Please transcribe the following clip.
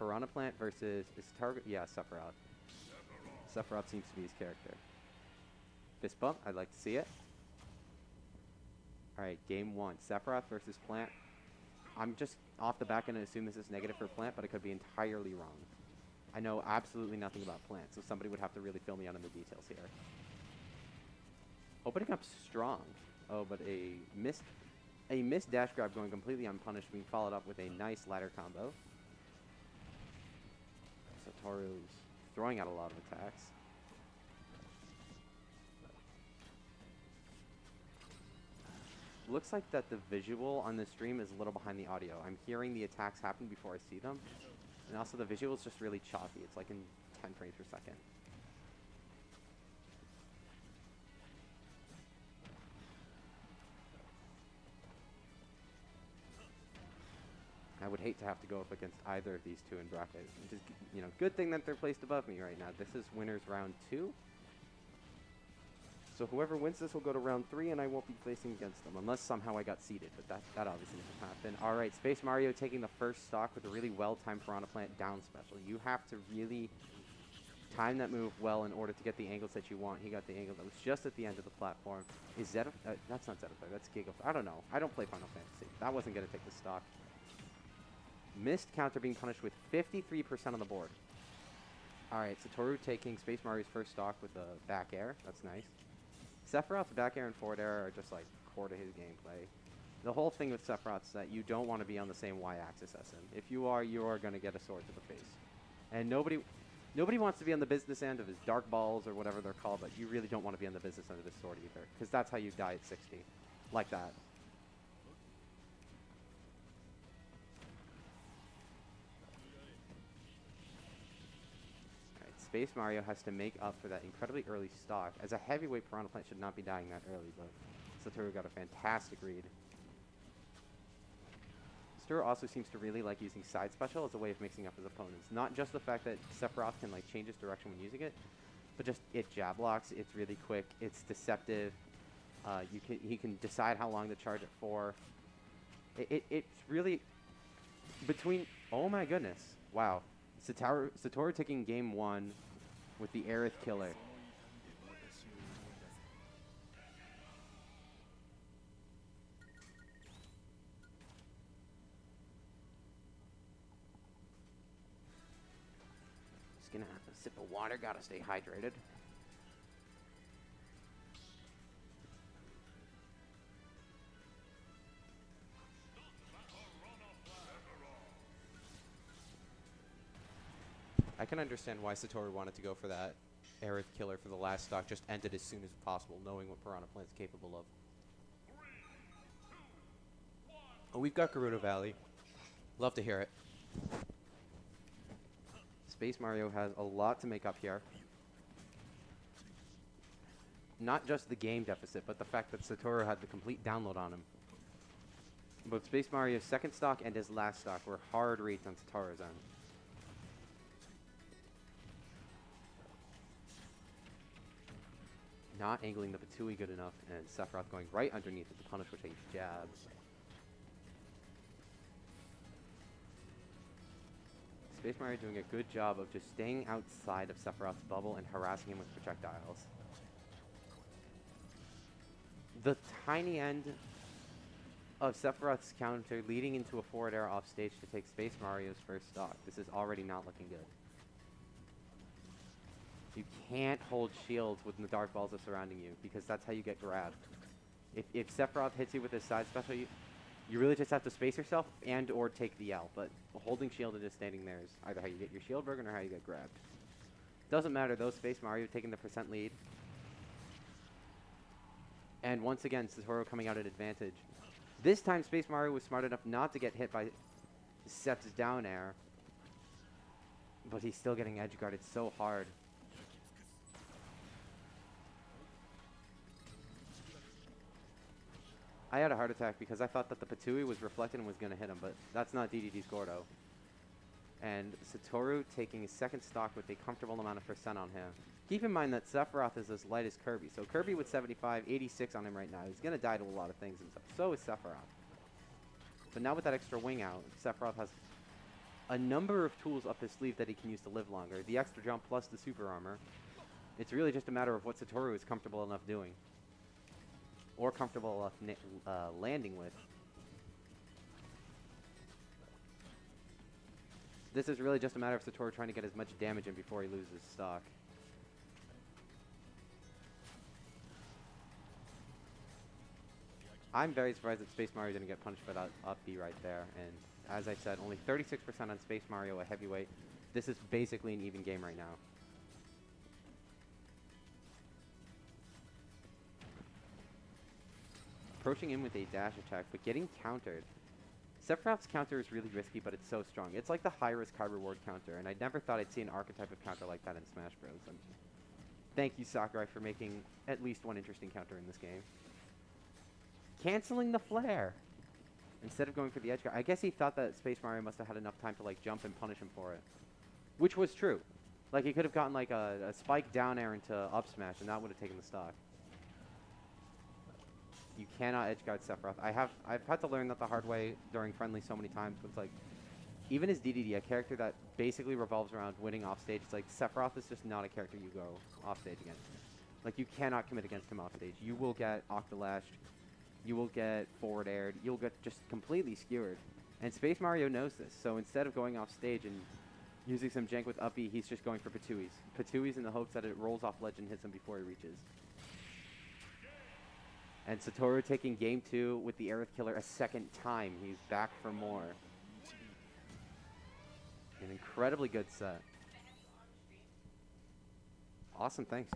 Piranha Plant versus is target. Yeah, Sephiroth. Sephiroth seems to be his character. Fist bump. I'd like to see it. All right, game 1. Sephiroth versus Plant. I'm just off the back going to assume this is negative for Plant, but I could be entirely wrong. I know absolutely nothing about Plant, so somebody would have to really fill me out on the details here. Opening up strong. Oh, but a missed dash grab going completely unpunished, being followed up with a nice ladder combo. Satoru's throwing out a lot of attacks. Looks like that the visual on the stream is a little behind the audio. I'm hearing the attacks happen before I see them. And also the visual is just really choppy. It's like in 10 frames per second. I would hate to have to go up against either of these two in bracket. Which is, you know, good thing that they're placed above me right now. This is winners round 2. So whoever wins this will go to round 3, and I won't be placing against them, unless somehow I got seeded, but that obviously didn't happen. All right, SpaceMario taking the first stock with a really well-timed Piranha Plant down special. You have to really time that move well in order to get the angles that you want. He got the angle that was just at the end of the platform. Is Zeta? That's not Zetafire, that's Giga. I don't know. I don't play Final Fantasy. That wasn't going to take the stock. Missed counter being punished with 53% on the board. All right, Satoru taking SpaceMario's first stock with a back air. That's nice. Sephiroth's back air and forward air are just like core to his gameplay. The whole thing with Sephiroth is that you don't want to be on the same y-axis as him. If you are going to get a sword to the face. And nobody wants to be on the business end of his dark balls or whatever they're called, but you really don't want to be on the business end of his sword either, because that's how you die at 60. Like that. SpaceMario has to make up for that incredibly early stock, as a heavyweight Piranha Plant should not be dying that early, but Satoru got a fantastic read. Satoru also seems to really like using side special as a way of mixing up his opponents. Not just the fact that Sephiroth can like change his direction when using it, but just it jab blocks, it's really quick, it's deceptive, he can decide how long to charge it for. It's really between, oh my goodness, wow. Satoru taking game 1 with the Aerith killer. Just gonna have a sip of water, gotta stay hydrated. I can understand why Satoru wanted to go for that Aerith killer for the last stock, just end it as soon as possible, knowing what Piranha Plant's capable of. Oh, we've got Gerudo Valley. Love to hear it. SpaceMario has a lot to make up here. Not just the game deficit, but the fact that Satoru had the complete download on him. Both SpaceMario's second stock and his last stock were hard reads on Satoru's end. Not angling the Patui good enough, and Sephiroth going right underneath it to punish with a jab. SpaceMario doing a good job of just staying outside of Sephiroth's bubble and harassing him with projectiles. The tiny end of Sephiroth's counter leading into a forward air off stage to take SpaceMario's first stock. This is already not looking good. You can't hold shields when the dark balls are surrounding you, because that's how you get grabbed. If Sephiroth hits you with his side special, you really just have to space yourself and or take the L. But holding shield and just standing there is either how you get your shield broken or how you get grabbed. Doesn't matter though, SpaceMario taking the percent lead. And once again, Satoru coming out at advantage. This time SpaceMario was smart enough not to get hit by Sep's down air. But he's still getting edge guarded so hard. I had a heart attack because I thought that the Patui was reflected and was going to hit him, but that's not DDD's Gordo. And Satoru taking his second stock with a comfortable amount of percent on him. Keep in mind that Sephiroth is as light as Kirby. So Kirby with 75, 86 on him right now. He's going to die to a lot of things and stuff. So is Sephiroth. But now with that extra wing out, Sephiroth has a number of tools up his sleeve that he can use to live longer. The extra jump plus the super armor. It's really just a matter of what Satoru is comfortable enough doing. Or comfortable enough landing with. This is really just a matter of Satoru trying to get as much damage in before he loses stock. I'm very surprised that SpaceMario didn't get punished for that up B right there. And as I said, only 36% on SpaceMario, a heavyweight. This is basically an even game right now. Approaching in with a dash attack, but getting countered. Sephiroth's counter is really risky, but it's so strong. It's like the high-risk, high-reward counter, and I never thought I'd see an archetype of counter like that in Smash Bros. And thank you, Sakurai, for making at least one interesting counter in this game. Canceling the flare instead of going for the edge guard. I guess he thought that SpaceMario must have had enough time to like jump and punish him for it, which was true. Like he could have gotten like a spike down air into up smash, and that would have taken the stock. You cannot edge guard Sephiroth. I've had to learn that the hard way during friendly so many times. But it's like, even as DDD, a character that basically revolves around winning off stage, it's like Sephiroth is just not a character you go off stage against. Like you cannot commit against him off stage. You will get octolashed. You will get forward aired. You'll get just completely skewered. And SpaceMario knows this. So instead of going off stage and using some jank with up B, he's just going for Patuis. Patuis in the hopes that it rolls off ledge and hits him before he reaches. And Satoru taking game 2 with the Aerith Killer a second time. He's back for more. An incredibly good set. Awesome, thanks.